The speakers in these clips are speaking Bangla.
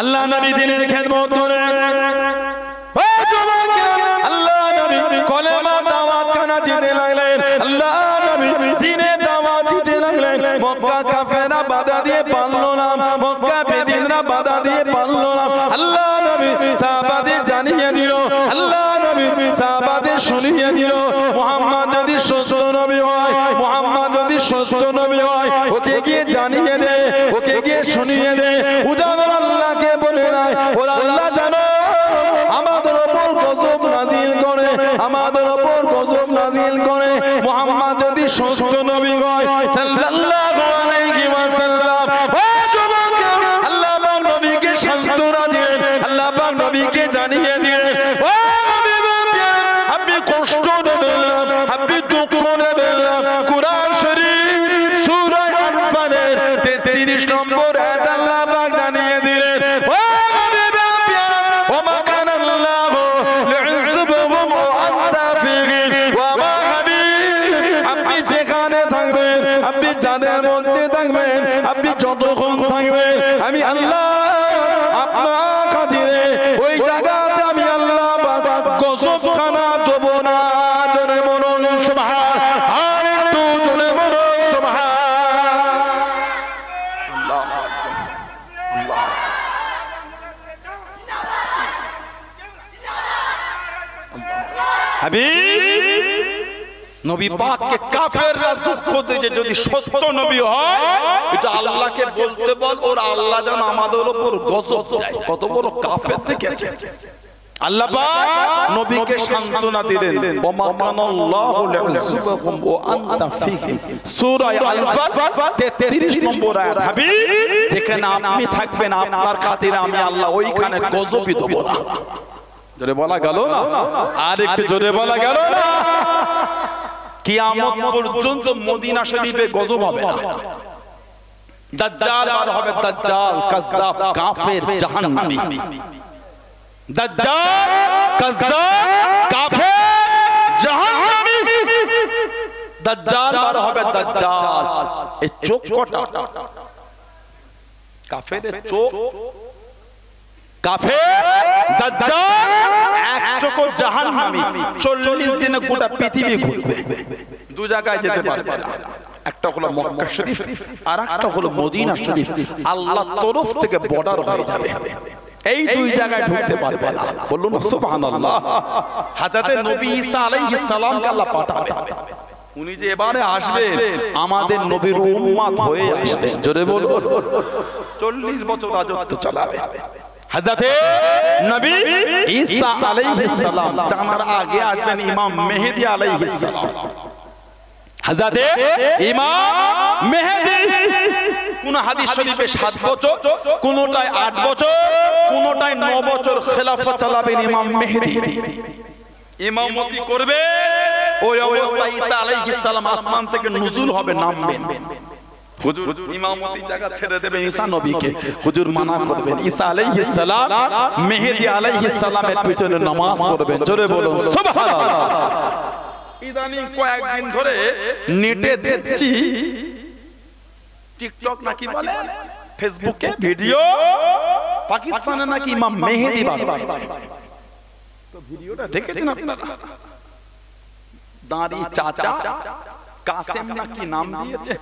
আল্লাহ নবী দ্বীনের খেদমত করেন। আল্লাহ নবী কলেমা দাওয়াত খানা দিতে লাগলেন, আল্লাহ নবী দ্বীনে দাওয়াত দিতে লাগলেন। মক্কা কাফেররা বাধা দিয়ে পারলো না, মক্কা বেদিনরা বাধা দিয়ে পারলো না। আল্লাহ নবী সাহাবাদের জানিয়ে দিল, আল্লাহ নবী সাহাবাদের শুনিয়ে দিল, মুহাম্মদ যদি সত্য নবী হয়, মুহাম্মদ যদি সত্য নবী হয়, ওকে গিয়ে জানিয়ে দে, ওকে গিয়ে শুনিয়ে দে। উজাগর আল্লাহকে বলে নাই, ও আল্লাহ জানো আমাদের উপর গজব নাজিল করে, আমাদের উপর গজব নাজিল করে। মুহাম্মদ যদি সত্য নবী হয় সাল্লাল্লাহু আলাইহি ওয়াসাল্লাম, ও যুবক আল্লাহ পাক নবীকে সান্ত্বনা দিলেন, আল্লাহ পাক নবীকে জানিয়ে দিলেন, ও নবী আপনি কষ্ট নেবেন না, আপনি দুঃখ নেবেন না। কুরআন শরীফ সূরা আনফালের 33 নম্বর আয়াত আল্লাহ পাক জানিয়ে দিলেন, ও নবী ওয়া মা কানা আল্লাহু লিউযিবহুম ওয়া আনতা ফীহিম ওয়া মা হাবিব। আপনি যেখানে থাকবেন, আপনি যাদের মধ্যে থাকবেন, আপনি যতক্ষণ থাকবেন, আমি আল্লাহ আপনার খাতিরে ওই জায়গাতে আমি আল্লাহ গজব খানা দেব না। জোরে বলুন সুবহান, আর একটু জোরে বলুন সুবহান। আল্লাহ আল্লাহ হাবিব নবী পাককে কাফেররা দুঃখ দিয়ে যদি সত্য নবী হয়, এটা আল্লাহকে বলতে বল, ওর আল্লাহ যেন আমাদের উপর গজব দেয়। কত বড় কাফের দেখেছে। আল্লাহ পাক নবীকে সান্ত্বনা দিলেন, ওমা কানাল্লাহু লিউযিবহুম ওয়া আনতা ফীহিম, সূরা আল-ফাত 33 নম্বর আয়াত। হাবিব যেখানে আপনি থাকবেন, আপনার খাতিরে আমি আল্লাহ ওইখানে গজবই দেব না। জোরে বলা গেল না, আর একটু জোরে বলা গেল না। কিয়ামত পর্যন্ত মদিনা শরীফে গজব হবে না। দাজ্জাল বার হবে, দাজ্জাল কাজ্জাব কাফের জাহান্নামী। দাজ্জাল কাজ্জাব কাফের জাহান্নামী। দাজ্জাল বার হবে, দাজ্জাল এই চোখ কটা, কাফেরের চোখ, কাফের দাজ্জাল এক চোখ জাহান্নামী। 40 দিনে গোটা পৃথিবী ঘুরবে, দু জায়গায় যেতে পারবে না। একটা হলো মক্কা শরীফ, আর একটা হলো মদিনা শরীফ। আল্লাহর তরফ থেকে বর্ডার হয়ে যাবে, এই দুই জায়গায় ঢুকতে পারবে না। বলুন সুবহানাল্লাহ। হযরত নবী ঈসা আলাইহিস সালামকে আল্লাহ পাঠাবে, উনি যে এবারে আসবেন আমাদের নবীর উম্মত হয়ে আসবেন। জোরে বলুন, 40 বছর রাজত্ব চালাবে। হযরতে নবী ঈসা আলাইহিস সালাম, তার আগে আসবেন ইমাম মেহেদী আলাইহিস সালাম। হযরতে ইমাম মেহেদী কোন হাদিস শরীফে 7 বছর, কোনটায় 8 বছর, কোনটায় 9 বছর খেলাফত চালাবেন ইমাম মেহেদী। ইমামতি করবে, ওই অবস্থায় ঈসা আলাইহিস সালাম আসমান থেকে নুজুল হবে, নামবেন। হুজুর ইমামতি জায়গা ছেড়ে দেবেন ঈসা নবীকে, হুজুর মানা করবেন। ঈসা আলাইহিস সালাম মেহেদী আলাইহিস সালামের পিছনে নামাজ পড়বেন। জোরে বলুন সুবহানাল্লাহ। ইদানিং কয়েকদিন ধরে নেটে দেখছি, টিকটক নাকি বলে, ফেসবুকে ভিডিও, পাকিস্তানে নাকি ইমাম মেহেদী বানাচ্ছে। তো ভিডিওটা দেখেছেন আপনারা? দাঁড়ি চাচা কাসেম নাকি নাম দিয়েছে,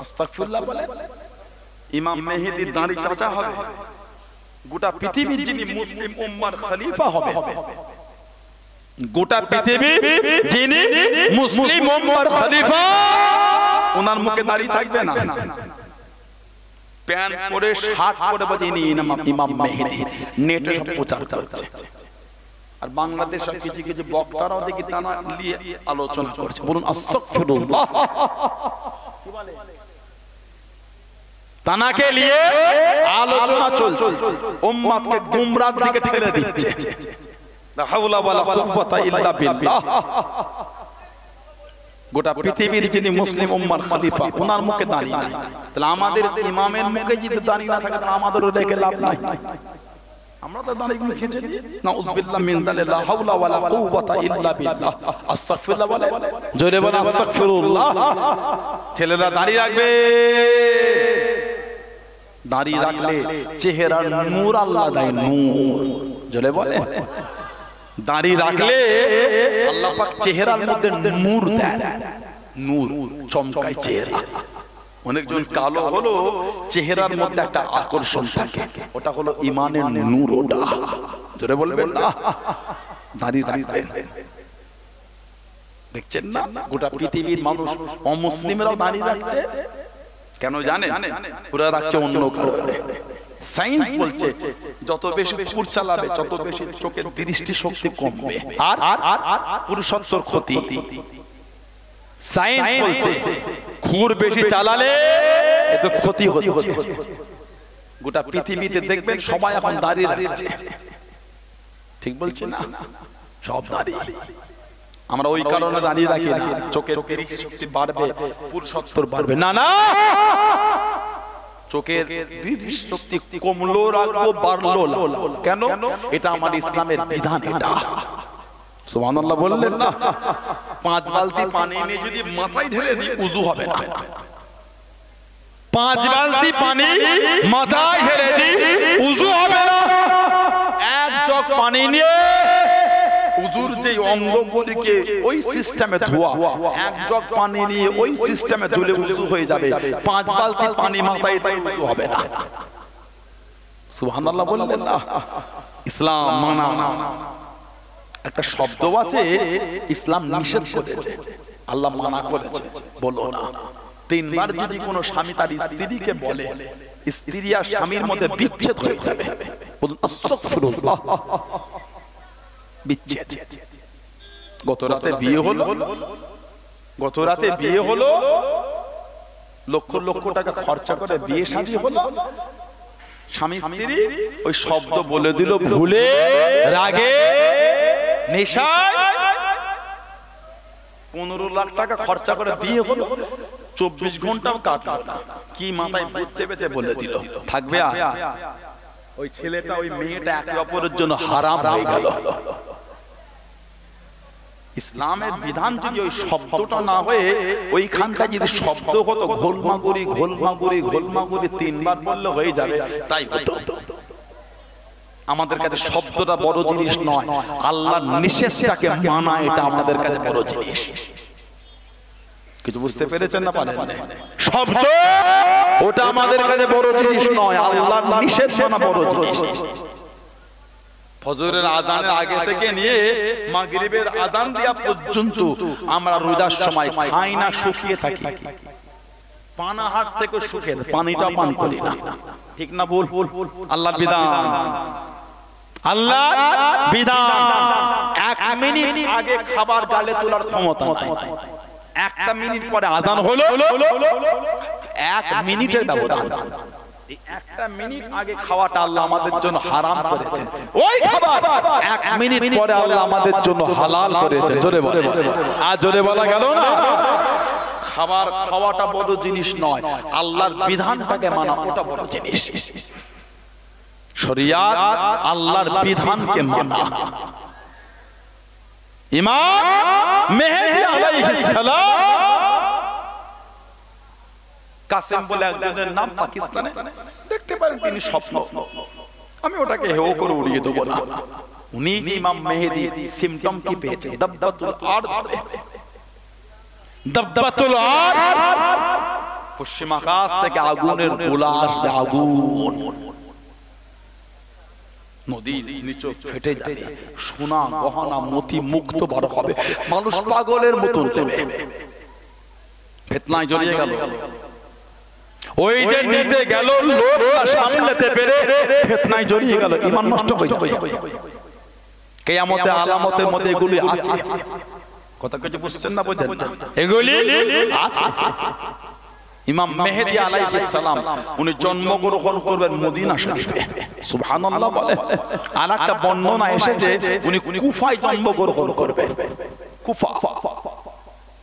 আস্তাগফিরুল্লাহ বলে ইমাম মেহেদী দাঁড়ি চাচা হবে। গোটা পৃথিবীর যিনি মুসলিম উম্মার খলিফা হবে, গোটা পৃথিবী যিনি মুসলিম উম্মার খলিফা, ওনার মুখে দাড়ি থাকবে না, প্যান্ট পরে শার্ট পরে বলে ইনি ইমাম মেহেদী। নেটে সব প্রচার করছে, আর বাংলাদেশ সব কিছু কিছু বক্তারাও দেখি তারা নিয়ে আলোচনা করছে। বলুন আস্তাগফিরুল্লাহ। কি বলে? তানাকে নিয়ে আলোচনা চলছে, উম্মতকে গুমরাহর দিকে ঠেলে দিচ্ছে। লা হাওলা ওয়ালা কুওয়াতা ইল্লা বিল্লাহ। গোটা পৃথিবীর যিনি মুসলিম উম্মার খলিফা, ওনার মুখে দাঁড়িয়ে নাই, তাহলে আমাদের ইমামের মুখে যদি দাঁড়িয়ে না থাকে তাহলে আমাদেরও রেখে লাভ নাই। আমরা তো দাঁড়িয়ে ছেঁচে দিই, নাউযুবিল্লাহ মিন যালিকা, লা হাওলা ওয়ালা কুওয়াতা ইল্লা বিল্লাহ। আস্তাগফিরুল্লাহ বলে, জোরে বলে আস্তাগফিরুল্লাহ। ছেলেরা দাঁড়িয়ে রাখবে, দাড়ি রাখলে চেহারার নূর আল্লাহ দেয়, নূর। জলে বলে দাড়ি রাখলে আল্লাহ পাক চেহারার মধ্যে নূর দেয়, নূর চমকায় চেহারা। অনেকজন কালো হলো চেহারার মধ্যে একটা আকর্ষণ থাকে, ওটা হলো ইমানের নূর। ওটা জোরে বলবেন না, দাড়ি রাখবেন। দেখছেন না গোটা পৃথিবীর মানুষ অমুসলিমরাও দাড়ি রাখছে, কেন জানেন? ওরা রাখছে অন্য কারণে। সায়েন্স বলছে যত বেশি খুর চালাবে তত বেশি চোখের দৃষ্টি শক্তি কমবে আর পুরুষত্বর ক্ষতি। সায়েন্স বলছে খুর বেশি চালালে এত ক্ষতি হচ্ছে। গোটা পৃথিবীতে দেখবেন সবাই এখন দাড়ি রাখছে, ঠিক বলছি না? সব দাড়ি। আমরা ওই কারণে দাঁড়িয়ে রাখি না, চোখের দৃষ্টি শক্তি বাড়বে, পুরুষত্বর বাড়বে না। না, চোখের দৃষ্টি শক্তি কমলো রাখবো, বাড়লো কেন? এটা আমার ইসলামের বিধান। এটা সুবহানাল্লাহ বললেন না? 5 বালতি পানি নিয়ে যদি মাথায় ঢেলে দিই উযু হবে না। 5 বালতি পানি মাথায় ঢেলে দিই উযু হবে না। 1 জগ পানি নিয়ে উযুর যে অঙ্গগুলিকে ওই সিস্টেমে ধোয়া, 1 জগ পানি নিয়ে ওই সিস্টেমে ধুলে উযু হয়ে যাবে। 5 বালতি পানি মাথায় দিলে উযু হবে না। সুবহানাল্লাহ বললেন না? ইসলাম মানা একটা শব্দ আছে, ইসলাম নিষেধ করেছে, আল্লাহ মানা করেছে, বলো না। 3 বার যদি কোনো স্বামী তার স্ত্রীকে বলে, স্ত্রী আর স্বামীর মধ্যে বিচ্ছেদ হয়ে যাবে। বলুন আস্তাগফিরুল্লাহ। বিচ্ছেদ। গত রাতে বিয়ে হলো, লক্ষ লক্ষ টাকা খরচা করে বিয়ে শাদী হলো, স্বামী স্ত্রী ওই শব্দ বলে দিল ভুলে, রাগে, নেশায়। 15 লাখ টাকা খরচা করে বিয়ে হলো, 24 ঘন্টাও কাটলো না, কি মাথায় ভূত চেপেতে বলে দিল। থাকবে আর ওই ছেলেটা ওই মেয়েটা একে অপরের জন্য হারাম হয়ে গেল। ইসলামের বিধান যদি ওই শব্দটা না হয়ে ওইখানটা যদি শব্দ হতো ঘোলমাগুড়ি ঘোলমাগুড়ি ঘোলমাগুড়ি 3 বার বললে হয়ে যাবে, তাই হতো। আমাদের কাছে শব্দটা বড় জিনিস নয়, আল্লাহর নিষেধটাকে মানা এটা আমাদের কাছে বড় জিনিস। কিছু বুঝতে পেরেছেন না? পারেন? শব্দ ওটা আমাদের কাছে বড় জিনিস নয়, আল্লাহর নিষেধ মানা বড় জিনিস। ফজরের আজানের আগে থেকে নিয়ে মাগরিবের আজান দেয়া পর্যন্ত আমরা রোজার সময় খাই না, শুকিয়ে থাকি। পানাহার থেকে শুকিয়ে পানিটা পান করি না, ঠিক না? বল আল্লাহর বিধান, আল্লাহর বিধান। 1 মিনিট আগে খাবার গালে তোলার ক্ষমতা নাই। 1টা মিনিট পরে আজান হলো, 1 মিনিটের ব্যবধান। 1টা মিনিট আগে খাওয়াটা আল্লাহ আমাদের জন্য হারাম করেছেন, ওই খাবার 1 মিনিট পরে আল্লাহ আমাদের জন্য হালাল করেছেন। জোরে বলে, আর জোরে বলা গেল না? খাবার খাওয়াটা বড় জিনিস নয়, আল্লাহর বিধানটাকে মানা ওটা বড় জিনিস। শরিয়াত আল্লাহর বিধানকে মানা। ইমাম মেহেদী আলাইহিস সালাম, কাসেম বলে একজনের নাম, পাকিস্তানে দেখতে পারেন তিনি স্বপ্ন, আমি ওটাকে হেও করে উড়িয়ে দেব না। উনি যে ইমাম মেহেদী সিম্পটম কি পেয়েছেন? দাব্বাতুল আরদ। দাব্বাতুল আরদ, পশ্চিম আকাশ থেকে আগুনের গোলা আসবে, আগুন নদীর নিচে ফেটে যাবে, সোনা গহনা মতি মুক্ত বার হবে, মানুষ পাগলের মতো দেবে। ফিতনায় জড়িয়ে গেল, ওই যে নিতে গেল লোকটা সামলাতে পেরে ফিতনায় জড়িয়ে গেল, ঈমান নষ্ট হয়ে যাবে। কিয়ামতের আলামতের মধ্যে এগুলি আছে। কথা কিছু বুঝছেন না? বোঝেন না? এগুলি আছে। ইমাম মেহেদী আলাইহিস সালাম উনি জন্মগ্রহণ করবেন মদিনা শরীফে। সুবহানাল্লাহ বলে। আর একটা বর্ণনা এসেছে উনি কুফায় জন্মগ্রহণ করবেন। কুফা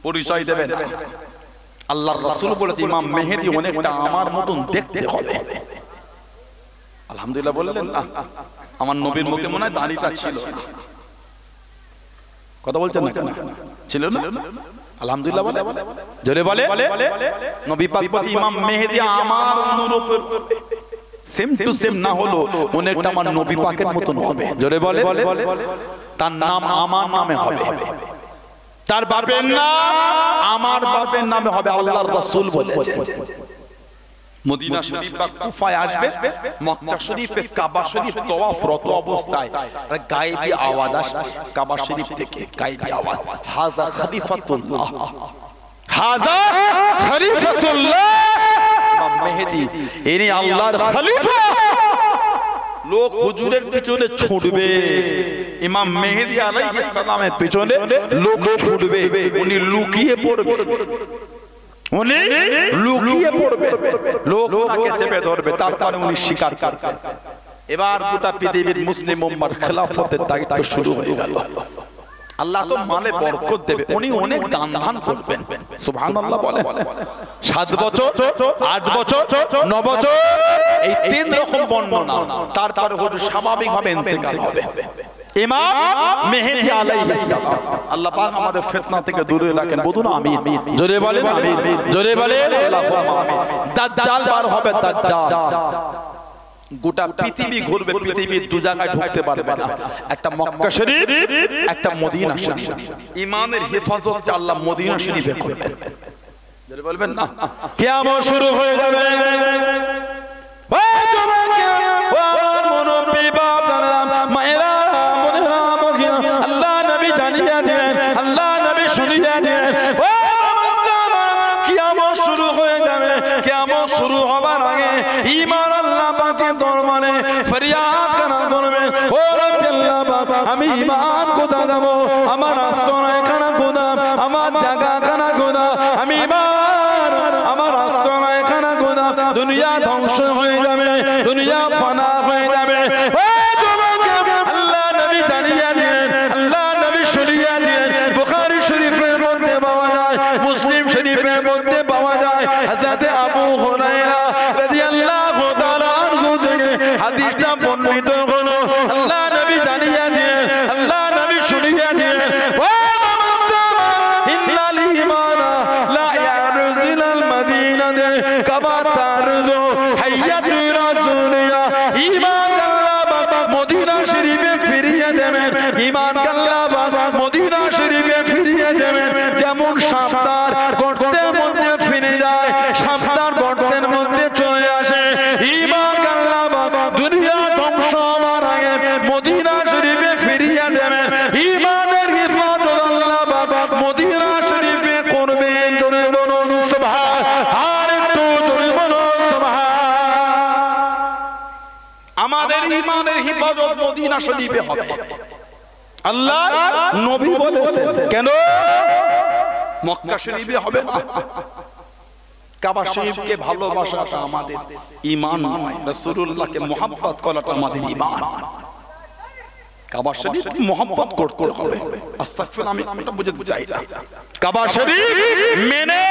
পরিচয় দেবেন। আল্লাহর রাসূল বলেছে ইমাম মেহেদী অনেকটা আমার মতন দেখতে হবে। আলহামদুলিল্লাহ বললেন না? আমার নবীর মুখে মনে হয় দাড়িটা ছিল না। কথা বলছেন না কেন? ছিল না? আলহামদুলিল্লাহ বলে, জোরে বলে। নবী পাক বলেন ইমাম মেহেদী আমার অনুরূপ সেম টু সেম না হলো অনেকটা আমার নবী পাকের মতন হবে। জোরে বলে, তার নাম আমার নামে হবে, তার বাপের নাম আমার বাপের নামে হবে, আল্লাহর রাসূল বলেছেন। মদিনা শরীফ বা কুফায় আসবে, মক্কা শরীফে কাবা শরীফ তওয়াফরত অবস্থায় গায়েবী আওয়াজ আসবে কাবা শরীফ থেকে, গায়েবী আওয়াজ, হাযা খলিফাতুল্লাহ, হাযা খলিফাতুল্লাহ, ইমাম মেহেদী ইনি আল্লাহর খলিফা। লোক হুজুরের পিছনে ছুটবে, ইমাম মেহেদী আলাইহিস সালামের পিছনে লোক ছুটবে, উনি লুকিয়ে পড়বে, উনি লুকিয়ে পড়বে, লোক তাকে চেপে ধরবে, তারপরে উনি স্বীকার করবেন। এবার গোটা পৃথিবীর মুসলিম উম্মার খেলাফতের দায়িত্ব শুরু হয়ে গেল। আল্লাহ তো মালে বরকত দেবে, উনি অনেক দান ধান করবেন। সুবহানাল্লাহ বলেন। 7 বছর, 8 বছর, 9 বছর, এই 3 রকম বর্ণনা, তারপরে হুজুর স্বাভাবিকভাবে ইন্তেকাল হবে। ইমাম মেহেদী আলাইহিস সালাম, আল্লাহ পাক আমাদের ফিতনা থেকে দূরে রাখেন, বলুন আমিন। জোরে বলেন আমিন, জোরে বলেন আল্লাহুম্মা আমিন। দাজ্জাল বার হবে, দাজ্জাল গোটা পৃথিবী ঘুরবে, পৃথিবীর দু জায়গায় ঢুকতে পারবে না, একটা মক্কা শরীফ, একটা মদিনা শরীফ। ইমানের হেফাজত আল্লাহ মদিনা শরীফে করবেন। জোরে বলবেন না, কিয়ামত শুরু হয়ে যাবে। ও যুবক, ও আমার মুরব্বি বাপদাদা মায়েরা, বোনেরা, বগিরা, আল্লাহ নবী জানিয়ে দেন, আল্লাহ নবী শুনিয়ে দেন, ও মুসলমান, কিয়ামত শুরু হয়ে যাবে। কিয়ামত শুরু হবার আগে ঈমান আল্লাহ পাকের দরবারে ফরিয়াদ করা করবে, ও রব্বি আল্লাহ পাক, আমি ঈমান কোথা যাব, আমার আশ্রয় খানা কোথা, আমার জায়গা খানা কোথা, আমি ঈমান, আমার আশ্রয় খানা কোথা। দুনিয়া ধ্বংস হয়ে যাবে, দুনিয়া ফানা হয়ে যাবে। ও যুবক, আল্লাহ নবী জানিয়ে দিলেন, আল্লাহ নবী শুনিয়ে দিলেন। বুখারী শরীফের মধ্যে পাওয়া যায়, মুসলিম শরীফের মধ্যে পাওয়া যায়, হযরত আবু হুরায়রা রাদিয়াল্লাহু তাআলা আনহু থেকে হাদিসটা বর্ণিত হলো। আল্লাহ নবী জানিয়ে দিলেন, আল্লাহ নবী শুনিয়ে দিলেন, ও মুসলমান, ইন্নাল ঈমানা লা ইয়ারজিলাল মাদিনাতে কামা তারজু হাইয়াতু রাসূলিয়া। ঈমান আল্লাহ পাক মদিনা শরীফে ফিরিয়ে দেবেন, ঈমান আল্লাহ পাক মদিনা শরীফে ফিরিয়ে দেবেন। যেমন সাপদার গর্তের মধ্যে ফিরে যায়, সাপদার গর্তের মধ্যে চলে আসে, ঈমান আল্লাহ পাক দুনিয়া ধ্বংস হওয়ার আগে মদিনা শরীফে ফিরিয়ে দেবেন। ঈমানের হিফাজত আল্লাহ পাক মদিনা শরীফে করবেন। জোরে বলুন সুবহান, আর একটু জোরে বলুন সুবহান। আমাদের ঈমানের হিফাজত মদিনা শরীফে হবে, আল্লাহ নবী বলেছেন। কেন মক্কা শরীফে হবে না? কাবা শরীফকে ভালোবাসাটা আমাদের ঈমান নয়, রাসূলুল্লাহকে মুহাব্বত করাটা আমাদের ঈমান। কাবা শরীফকে মুহাব্বত করতে হবে। আস্তাগফিরুল্লাহ, আমি এটা বুঝাতে চাই না। কাবা শরীফ মেনে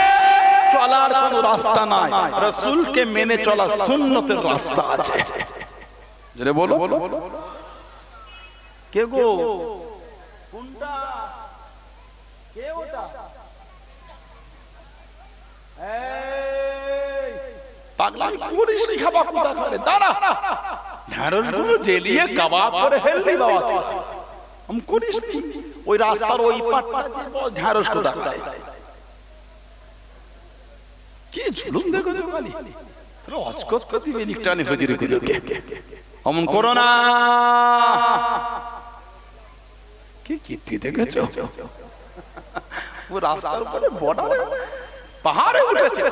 চলার কোনো রাস্তা নাই, রাসূলকে মেনে চলা সুন্নতের রাস্তা আছে। জোরে বলো, কে গো, কোনটা, কে ওটা? এই পাগলা করিস নি, খাবার কোথা করে দাঁড়া, ঢেঁড়স গুলো জেলিয়ে কাবাব করে হেললি বাবা তুই, আমি করিস নি। ওই রাস্তার ওই পাটটা ঢেঁড়স কোথা করে, কি ঝুলুম দেখো খালি, তোরা অস্কত কতি বেনিকটানি হজির গুলোকে অমন করো না। কি কীর্তি দেখেছো, ও রাস্তার উপরে বর্ডারে পাহাড়ে উঠেছে।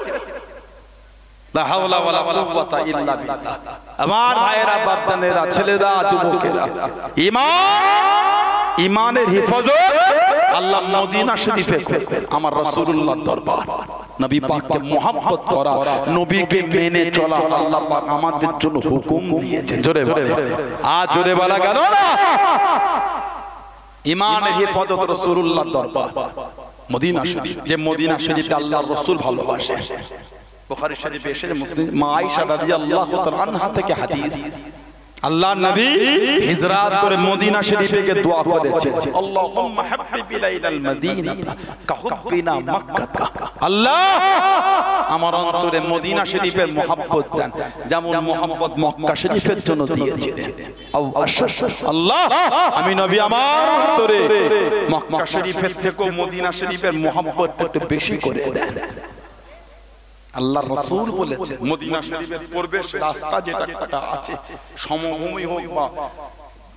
লা হাওলা ওয়ালা কুওয়াতা ইল্লা বিল্লাহ। আমার ভাইয়েরা, বাপজানেরা, ছেলেরা, যুবকেরা, ঈমানের হিফাজত আল্লাহ মদিনা শরীফে করবেন। আমার রাসূলুল্লাহর দরবার, নবী পাককে মুহাব্বত করা, নবীকে মেনে চলা আল্লাহ পাক আমাদের জন্য হুকুম দিয়েছেন। জোরে বলে, আজ জোরে বলা গেল না। ঈমানের হিফাজত রাসূলুল্লাহর দরবার মদিনা শরীফ, যে মদিনা শরীফকে আল্লাহর রাসূল ভালোবাসে। বুখারী শরীফে এসেছে, মুসলিম মা আয়েশা রাদিয়াল্লাহু তাআলা আনহা থেকে হাদিস, আল্লাহ নবী হিজরত করে মদিনা শরীফে গিয়ে দোয়া করেছেন, আল্লাহুম্মা হাব্বিব ইলাইনাল মাদিনাতা কাহুব্বিনা মক্কাতা। আল্লাহ আমার অন্তরে মদিনা শরীফের মহব্বত দেন, যেমন মহব্বত মক্কা শরীফের জন্য দিয়েছিলেন। আল্লাহ আমি নবী আমার অন্তরে মক্কা শরীফের থেকে মদিনা শরীফের মহব্বত একটু বেশি করে দেন। আল্লাহর রাসূল বলেছেন মদিনা শরীফের প্রবেশ রাস্তা যেটা কটা আছে, সমভূমি হোক বা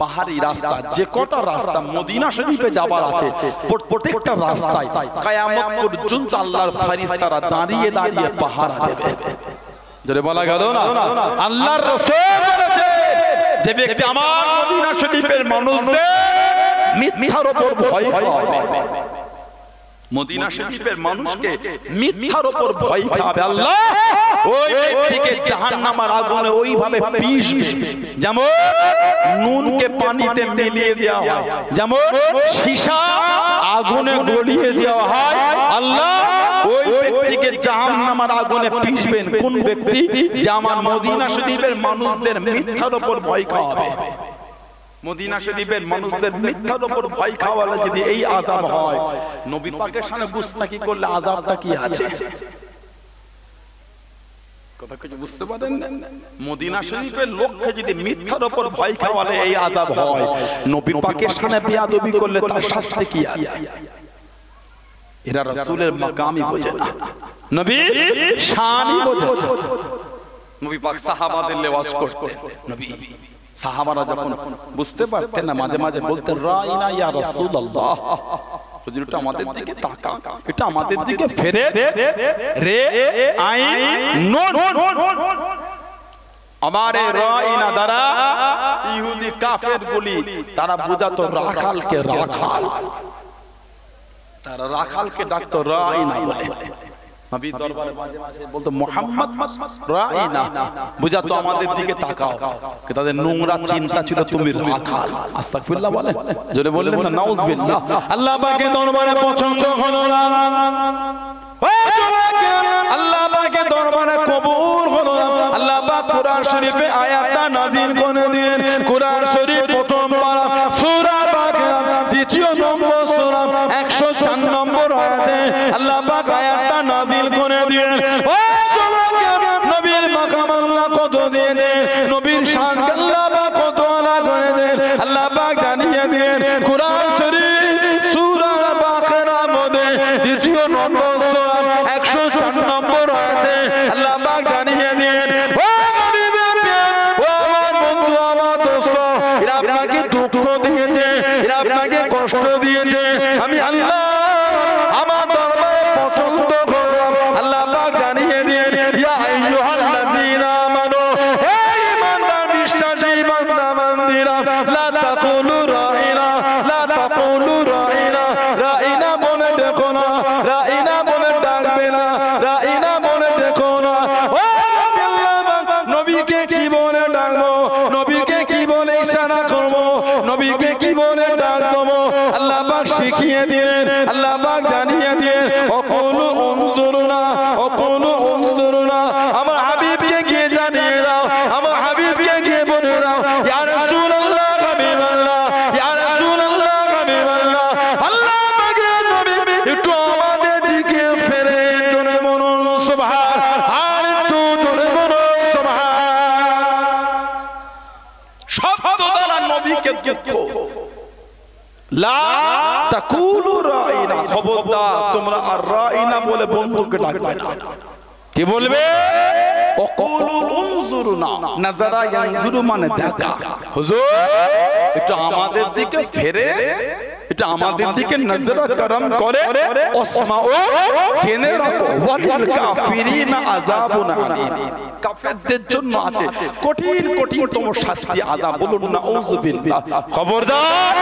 পাহাড়ি রাস্তা, যে কটা রাস্তা মদিনা শরীফে যাবার আছে, প্রত্যেকটা রাস্তায় কিয়ামত পর্যন্ত আল্লাহর ফেরেশতারা দাঁড়িয়ে দাঁড়িয়ে পাহারা দেবে। জোরে বলা গেল না? আল্লাহর রাসূল বলেছেন যে ব্যক্তি আমার মদিনা শরীফের মানুষদের মিথ্যার উপর ভয় খাওয়াবে, মদিনা শরীফের মানুষকে মিথ্যার উপর ভয় খাবে, আল্লাহ ওই ব্যক্তিকে জাহান্নামের আগুনে ওইভাবে পিষবে যেমন নুনকে পানিতে মিলিয়ে দেওয়া হয়, যেমন সীসা আগুনে গলিয়ে দেওয়া হয়। আল্লাহ ওই ব্যক্তিকে জাহান্নামের আগুনে পিষবেন। কোন ব্যক্তি? যে আমার মদিনা শরীফের মানুষদের মিথ্যার উপর ভয় খাওয়াবে। মদিনা শরীফের মানুষদের মিথ্যার উপর ভয় খাওয়ালে যদি এই আযাব হয়, নবী পাকের সামনে গুস্তাখি করলে আযাবটা কি আছে? কথা কি বুঝতে পারেন? মদিনা শরীফের লোককে যদি মিথ্যার উপর ভয় খাওয়ালে এই আযাব হয়, নবী পাকের সামনে বেয়াদবি করলে তার শাস্তি কি আছে? এরা রাসূলের মাকামই বোঝে না, নবীর শানই বোঝে না। নবী পাক সাহাবাদের লেওয়াজ করতেন, নবী সাহাবারা যখন বুঝতে পারতেন না, মাঝে মাঝে বলতেন রাইনা ইয়া রাসূলুল্লাহ, হুজুর এটা আমাদের দিকে তাকা, এটা আমাদের দিকে ফেরে রে আইন নুন। আমারে রাইনা দ্বারা ইহুদি কাফের বলি তারা বুঝাতো রাখালকে রাখাল, তারা রাখালকে ডাকতো রাইনা বলে। নবী দরবারে মাঝে মাঝে বলতো মুহাম্মদ রাইনা, বুঝাতো আমাদের দিকে তাকাও। তাদের নোংরা চিন্তা ছিল তুমি রাখাল। আস্তাগফিরুল্লাহ বলেন, জোরে বললেন না নাউজুবিল্লাহ। আল্লাহ পাকের দরবারে পছন্দ হলো না, আল্লাহ পাকের দরবারে কবুল হলো না। আল্লাহ পাক কোরআন শরীফে আয়াতটা নাযিল করে দিলেন। কোরআন শরীফ প্রথম পারা সূরা বাকারা দ্বিতীয় নম্বর সূরা 104 নম্বর আয়াতে আল্লাহ পাক আয়াতটা নাযিল করে দিলেন। ও যুবক, নবীর মাকাম আল্লাহ কত দিয়ে দেন, নবীর শান আল্লাহ পাক কত আলা করে দেন। আল্লাহ পাক জানিয়ে দেন কোরআন শরীফ সূরা বাকারা মধ্যে দ্বিতীয় নম্বর সূরা 104 নম্বর আয়াতে আল্লাহ পাক জানিয়ে দেন, ও গরিবের প্রিয়, ও আমার বন্ধু, আমার দোস্ত, এরা আপনাকে দুঃখ দিয়েছে, এরা আপনাকে কষ্ট দিয়েছে, আমি আল্লাহ আমার দরবারে পছন্দ করলাম। আল্লাহ পাক জানিয়ে দেন ইয়া আইয়ুহাল্লাযীনা আমানু, হে ঈমানদার বিশ্বাসী বান্দা বান্দীরা, লা তাকুলু রাইনা, লা তাকুলু রাইনা, রাইনা বলে দেখো না, রাইনা বলে ডাকবে না, রাইনা বলে দেখো না। ও নবীকে কি বলে ডাকবো, নবীকে কি বলে ইশারা করবো, নবীকে কি বলে ডাক দেবো, আল্লাহ পাক শিখিয়ে দিলেন। আল্লাহ পাক জানিয়ে দিলেন ওকুলু উনজুরুনা, ওকুলু উনজুরুনা। আমার হাবিবকে গিয়ে জানিয়ে দাও, আমার হাবিবকে গিয়ে বলে দাও ইয়া রাসূলুল্লাহ, হাবিবাল্লাহ, ইয়া রাসূলুল্লাহ, হাবিবাল্লাহ। আল্লাহ পাকের নবী একটু আমাদের দিকে ফেরে, জোরে বলুন সুবহান, আর একটু জোরে বলুন সুবহান। শব্দ দ্বারা নবীকে দুঃখ, লা তাকুলু রাইনা, খবরদার তোমরা আর রাইনা বলে বন্ধুকে ডাকবে না। কি বলবে? ওকুলু উনজুরুনা, নাযারা ইয়ানজুরু মানে দেখা। হুজুর এটা আমাদের দিকে ফেরে, এটা আমাদের দিকে নজর করম করে, ওসমাউ জেনে রাখো, ওয়ালিল কাফিরিনা আযাবুন আলীম, কাফেরদের জন্য আছে কঠিন কঠিনতম শাস্তি, আযাব। বলুন নাউযুবিল্লাহ। খবরদার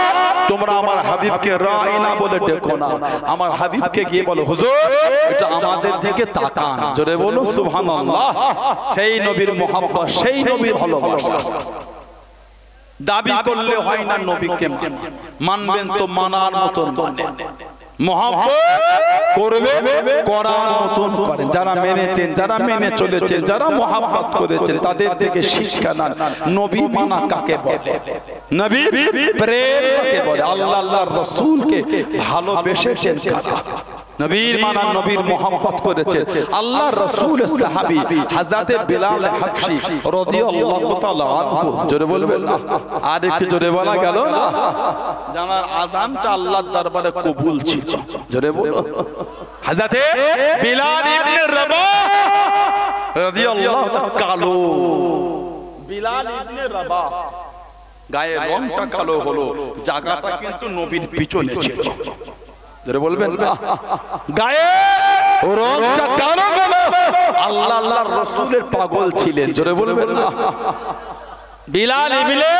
তোমরা আমার হাবিবকে রাইনা বলে ডেকো না, আমার হাবিবকে গিয়ে বলো হুজুর এটা আমাদের দিকে তাকান। জোরে বলো সুবহানাল্লাহ। সেই নবীর মুহাব্বত, সেই নবীর ভালোবাসা দাবি করলে হয় না, নবীকে মানবেন তো মানার মতন মানেন। মহব্বত করবে, করার মতন করেন। যারা মেনেছেন, যারা মেনে চলেছেন, যারা মহব্বত করেছেন, তাদের থেকে শিক্ষা নেন। নবী মানা কাকে বলে, নবী প্রেম কাকে বলে, আল্লাহ আল্লাহর রাসূলকে ভালোবেসেছেন কারা, নবীর মানা, নবীর মহব্বত করেছেন। আল্লাহর রাসূলের সাহাবী হযরতে বিলাল হাবশী রাদিয়াল্লাহু তাআলা আনহু, জোরে বলবেন না, আর একটু জোরে বলা গেল না, জানার আযানটা আল্লাহর দরবারে কবুল ছিল, জোরে বলো। হযরতে বিলাল ইবনে রাবাহ রাদিয়াল্লাহু তাআলা, কালো বিলাল ইবনে রাবাহ, গায়ের রংটা কালো হলো, জায়গাটা কিন্তু নবীর পিছনে ছিল, জোরে বলবেন না, গায়ে রংটা কালো হলো, আল্লাহ আল্লাহর রাসূলের পাগল ছিলেন, জোরে বলবেন না। বিলাল ইবনে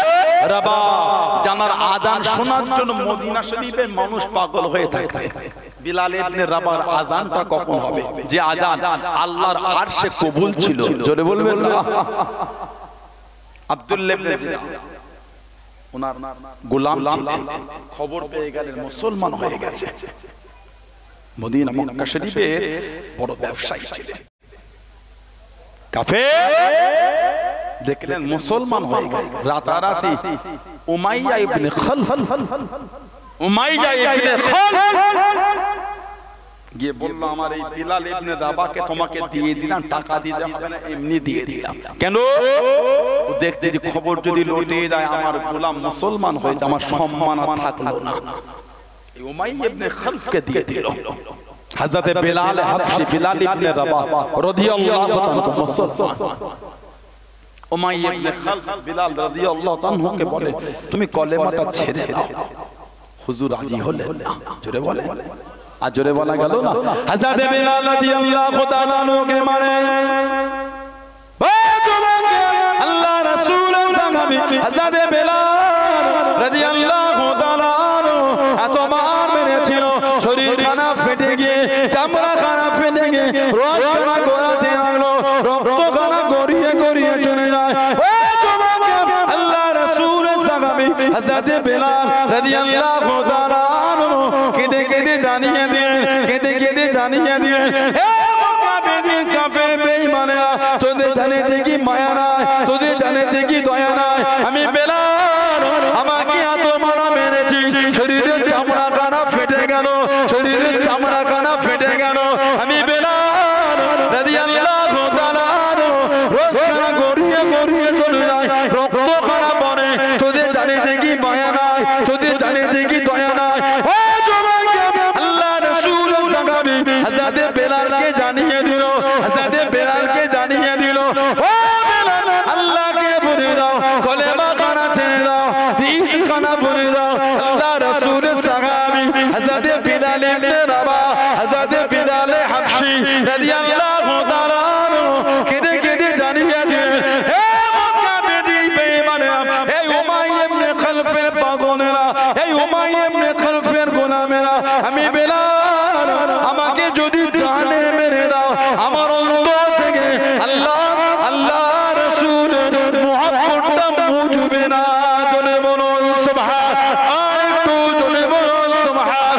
রাবাহ জানার আযান শোনার জন্য মদিনা শরীফে মানুষ পাগল হয়ে থাকে। বিলাল ইবনে রাবাহর আযানটা কখন হবে, যে আযান আল্লাহর আরশে কবুল ছিল, জোরে বলবেন না। আব্দুল্লাহ ইবনে জিনা ওনার গোলাম ছিলেন, খবর পেয়ে গেলেন মুসলমান হয়ে গেছে। মদিনা মক্কা শরীফের বড় ব্যবসায়ী ছিলেন, কাফের দেখলেন মুসলমান হয়ে গেল, রাতারাতি উমাইয়া ইবনে খালফ, উমাইয়া ইবনে খালফ গিয়ে বলল, আমার এই বিলাল ইবনে রাবাহকে তোমাকে দিয়ে দিলাম, টাকা দিতে হবে না, এমনি দিয়ে দিলাম। কেন? দেখতে যে খবর যদি লটে যায়, আমার গোলাম মুসলমান হয়েছে, আমার সম্মান আর থাকলো না। এই উমাইয়া ইবনে খালফকে দিয়ে দিল। হযরতে বিলাল হাবশী, বিলাল ইবনে রাবাহ রাদিয়াল্লাহু তাআলা মুসলমান। উমাইয়া ইবনে খালফ বিলাল রাদিয়াল্লাহু তাআলাকে বলে, তুমি কলেমাটা ছেড়ে দাও। হুজুর রাজি হলেন না, জোরে বলেন, আর জোরে বলা গেল না। হযরতে বিলাল রাদিয়াল্লাহু তাআলা কে মারেন, আল্লাহ রাসূলের সাহাবী হযরতে বিলাল রাদিয়াল্লাহু তাআলা এত মার মেরেছিল, শরীর খানা ফেটে গিয়ে, চামড়া খানা ফেটে গিয়ে, রস খানা গড়াতে লাগলো, রক্ত খানা গড়িয়ে গড়িয়ে চলে যায়। আল্লাহ রাসূলের সাহাবী হযরতে বিলাল রাদিয়াল্লাহু তাআলা কেঁদে কেঁদে জানিয়ে দিলেন, কেঁদে কেঁদে জানিয়ে দিলেন, হে মক্কা বেদিন কাফের বেঈমানেরা, তোদের জানে দেখি মায়া নাই, তোদের জানে দেখি দয়া নাই। আমি বিলাল, আমাকে এত মারা মেরেছি, শরীরের চামড়া কানা ফেটে গেল, শরীরের চামড়া কানা ফেটে গেল। আমি বিলাল রাদিয়াল্লাহু তাআলা রস খানা গড়িয়ে গড়িয়ে চলে যায়, রক্ত খানা পড়ে, তোদের জানে দেখি মায়া নাই, তোদের জানে দেখি দয়া নাই। হযরতে বেলালকে জানিয়ে দিল, হযরতে বেলালকে জানিয়ে দিল, ও বেলাল, আল্লাহকে ভুলে দাও, কলেমা খানা ছেড়ে দাও, দিন খানা ভুলে দাও। আল্লাহ রাসূলের সাহাবী হযরতে বিলাল ইবনে রাবাহ, হযরতে বিলাল হাবশী রাদিয়াল্লাহু তাআলা কেঁদে কেঁদে জানিয়ে দিলেন, হে মক্কা বেদিন বেঈমানেরা, হে উমাইয়া ইবনে খালফের পাগলেরা, হে উমাইয়া ইবনে খালফের গোলামেরা, আমি বেলাল, আমাকে যদি জানে মেরে দাও, আমার অন্তর থেকে আল্লাহ আল্লাহ রাসূলের মুহাব্বতটা মুছবে না। জোরে বলুন সুবহান, আর একটু জোরে বলুন সুবহান।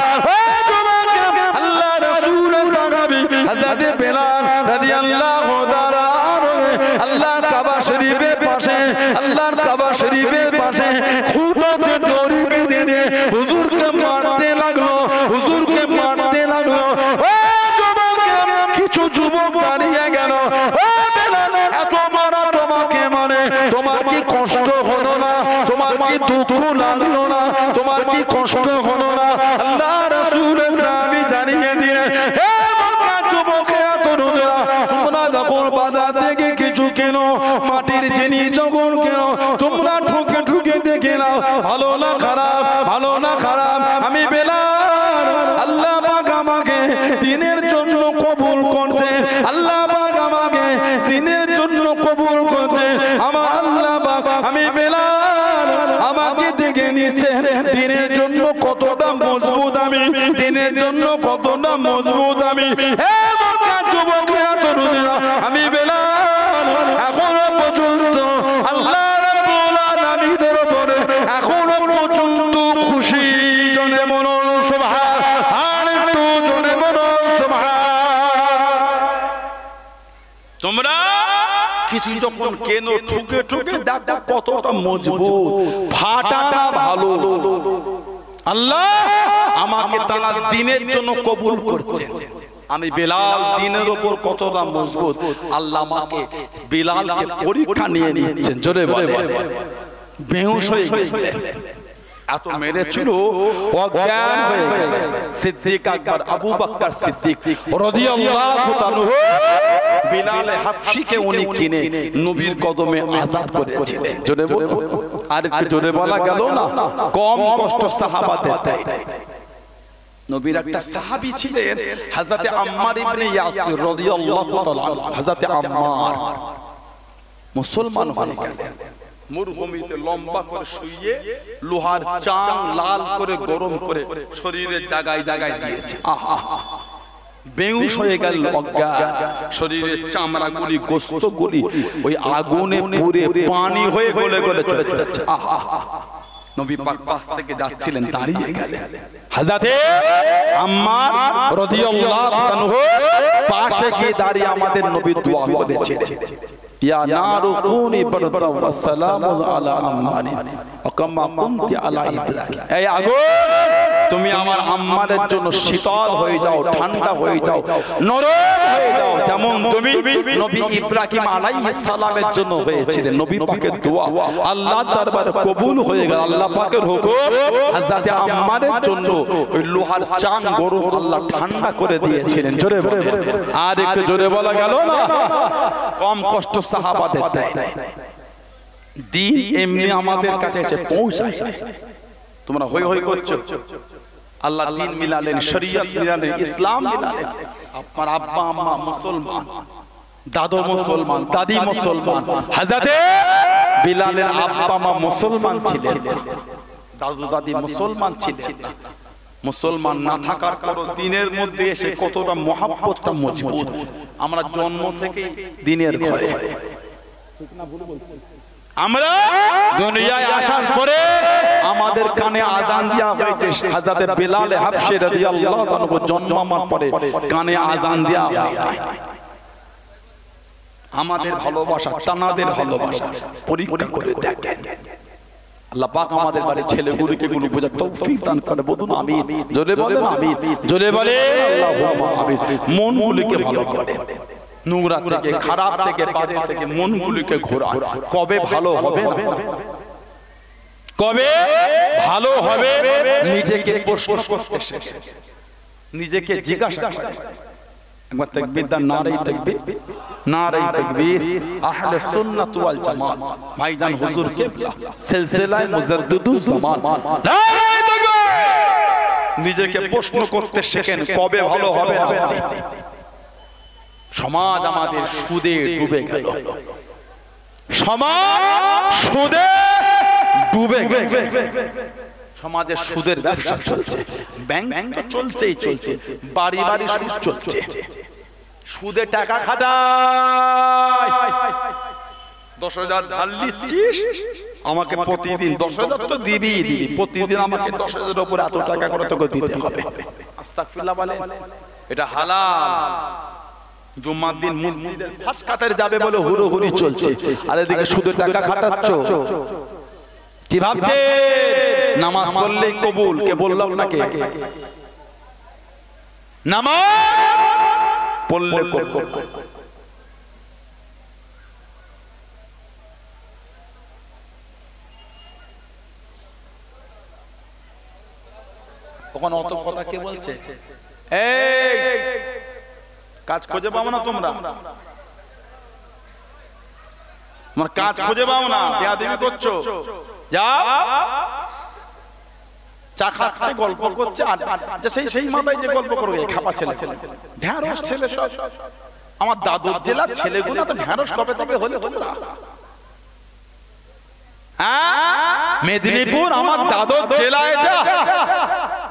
আল্লাহ রাসূলের সাহাবী হযরতে বিলাল রাদিয়াল্লাহু তাআলা আল্লাহর কাবা শরীফের পাশে, আল্লাহর কাবা শরীফের পাশে খুঁটাতে দড়ি বেঁধে দিয়ে হুজুরকে মারতে লাগলো, হুজুরকে মারতে লাগলো। কিছু যুবক দাঁড়িয়ে গেল, ও বেলাল, এত মারা তোমাকে মানে, তোমার কি কষ্ট হলো না, তোমার কি দুঃখ লাগলো না, তোমার কি কষ্ট হলো না? আল্লাহ রাসূলের সাহাবী জানিয়ে দিলেন, হে মক্কা যুবকেরা, তরুণেরা, তোমরা যখন বাজার থেকে কিছু কেনো, মাটির জিনিস যখন কেনো, তোমরা ঠুকে ঠুকে দেখে নাও, ভালো না খারাপ, ভালো না খারাপ। আমি বেলাল, আল্লাহ পাক আমাকে দিনের জন্য কবুল করছে, আল্লাহ পাক আমাকে দিনের জন্য কবুল করছে, আমার আল্লাহ পাক, আমি বেলাল, আমাকে দেখে নিচ্ছে দিনের জন্য কতটা মজবুত আমি, দিনের জন্য কতটা মজবুত আমি। হে মক্কা যুবকেরা, তরুণেরা, আমি বেলাল এখনো পর্যন্ত আল্লাহ রাব্বুল আলামিনের উপরে এখনো পর্যন্ত খুশি। জনে বলুন সুবহান। কিছু যখন কেন ঠুকে ঠুকে দেখো কতটা মজবুত, ফাটা না ভালো। আল্লাহ আমাকে তারা দিনের জন্য কবুল করছেন। আমি বেলাল দিনের উপর কতটা মজবুত, আল্লাহ আমাকে বেলালকে পরীক্ষা নিয়ে নিচ্ছেন। জোরে বলে বেহুশ হয়ে গেছিলেন, এত মেরেছিল অজ্ঞান হয়ে গেলেন। সিদ্দিক আকবর আবু বকর সিদ্দিক রাদিয়াল্লাহু তাআলা বিলাল হাফসিকে উনি কিনে নবীর কদমে আযাদ করেছিলেন। জোরে বলো, আর একটু জোরে বলা গেল না? কম কষ্ট সাহাবাদের দেয় নাই। নবীর একটা সাহাবী ছিলেন হযরতে আম্মার ইবনে ইয়াসির রাদিয়াল্লাহু তাআলা। হযরতে আম্মার মুসলমান হয়ে গেলেন, মরুভূমিতে লম্বা করে শুইয়ে লোহার চাং লাল করে গরম করে শরীরের জায়গায় জায়গায় দিয়েছে। আহা, বেহুশ হয়ে গেল, অজ্ঞান। শরীরের চামড়াগুলি গোশতগুলি ওই আগুনে পুড়ে পানি হয়ে গলে গলে চলে যাচ্ছে। আহা, নবী পাক পাশ থেকে যাচ্ছিলেন, দাঁড়িয়ে গেলেন। হযরতে আম্মার রাদিয়াল্লাহু আনহু পাশে গিয়ে দাঁড়িয়ে আমাদের নবী দোয়া করেছিলেন, ইয়া নারু কুনি বারদা ওয়া সালামু আলা আম্মারি ওয়া কামা কুনতি আলা ইব্রাহিম। এই আগুন, তুমি আমার আম্মারের জন্য শীতল হয়ে যাও, ঠান্ডা হয়ে যাও, নরম হয়ে যাও, যেমন তুমি নবী ইব্রাহিম আলাইহিস সালামের জন্য হয়েছিলেন। নবী পাকের দোয়া আল্লাহর দরবারে কবুল হয়ে গেল। আল্লাহ পাকের হুকুম, হযরতে আম্মারের জন্য ওই লোহার চাং গরম আল্লাহ ঠান্ডা করে দিয়েছিলেন। জোরে বলেন, আর একটু জোরে বলা গেল না? কম কষ্ট সাহাবাদের দেয় নাই। দিন এমনি আমাদের কাছে এসে পৌঁছায় নাই। তোমরা হই হই করছো, আল্লাহ দিন মিলালেন, শরীয়ত মিলালেন, ইসলাম মিলালেন। আপনার আব্বা আম্মা মুসলমান, দাদু মুসলমান, দাদি মুসলমান। হযরতে বিলালের আব্বা আম্মা মুসলমান ছিলেন, দাদু দাদি মুসলমান ছিলেন। মুসলমান না থাকার পরও দিনের মধ্যে এসে কতটা মহাব্বতটা মজবুত। আমরা জন্ম থেকে দিনের ঘরে, আমরা দুনিয়ায় আসার পরে আমাদের কানে আজান দেওয়া হয়েছে। হযরত বিলাল হাবশী রাদিয়াল্লাহু তাআলা জন্মানোর পরে কানে আজান দেওয়া হয়নি। আমাদের ভালোবাসা, তানাদের ভালোবাসা পরীক্ষা করে দেখেন। আল্লাহ পাক আমাদের বাড়ি ছেলেগুলোকে গুলো বোঝার তৌফিক দান করে। বলুন আমিন, জোরে বলেন আমিন, জোরে বলেন আল্লাহুম্মা আমিন। মনগুলোকে ভালো করে, নোংরা থেকে, খারাপ থেকে, বাজে থেকে মনগুলোকে ঘোরা। কবে ভালো হবে না, কবে ভালো হবে নিজেকে প্রশ্ন করতে শেখে, নিজেকে জিজ্ঞাসা করে। একবার তাকবীর দান, নারে তাকবীর, নারে তাকবীর। আহলে সুন্নাত ওয়াল জামাত ভাইজান হুজুর কিবলা সিলসিলায়ে মুজাদ্দিদুজ জামান, নারে তাকবীর। নিজেকে প্রশ্ন করতে শেখেন, কবে ভালো হবে না। সমাজ আমাদের সুদে ডুবে গেল, সমাজ সুদে ডুবে গেছে। সমাজের সুদের ব্যবসা চলছে, ব্যাংক তো চলছেই চলছে, বাড়ি বাড়ি সুদ চলছে। সুদে টাকা খাটায়, 10,000 ধার নিচ্ছিস, আমাকে প্রতিদিন 10,000 তো দিবি, প্রতিদিন আমাকে 10,000 উপর এত টাকা করে তোকে দিতে হবে। আস্তাগফিরুল্লাহ বলেন, এটা হালাল। জুম্মার দিন মসজিদের ফাঁস কাতারে যাবে বলে হুড়োহুড়ি চলছে, আর এদিকে সুদে টাকা খাটাচ্ছ। কি ভাবছে নামাজ পড়লেই কবুল? কে বললাম না, কে নামাজ পড়লে কবুল? তখন অত কথা কে বলছে? এই কাজ খুঁজে পাও না তোমরা, তোমার কাজ খুঁজে পাও না, বেয়াদবি করছো। যাও, চা খাচ্ছে, গল্প করছে, সেই মাথায় যে গল্প করবে খাপা ছেলে, ঢ্যাঁড়স ছেলে সব। আমার দাদুর জেলার ছেলেগুলো তো ঢ্যাঁড়স কবে তবে হলে তোমরা। মেদিনীপুর আমার দাদুর জেলা, এটা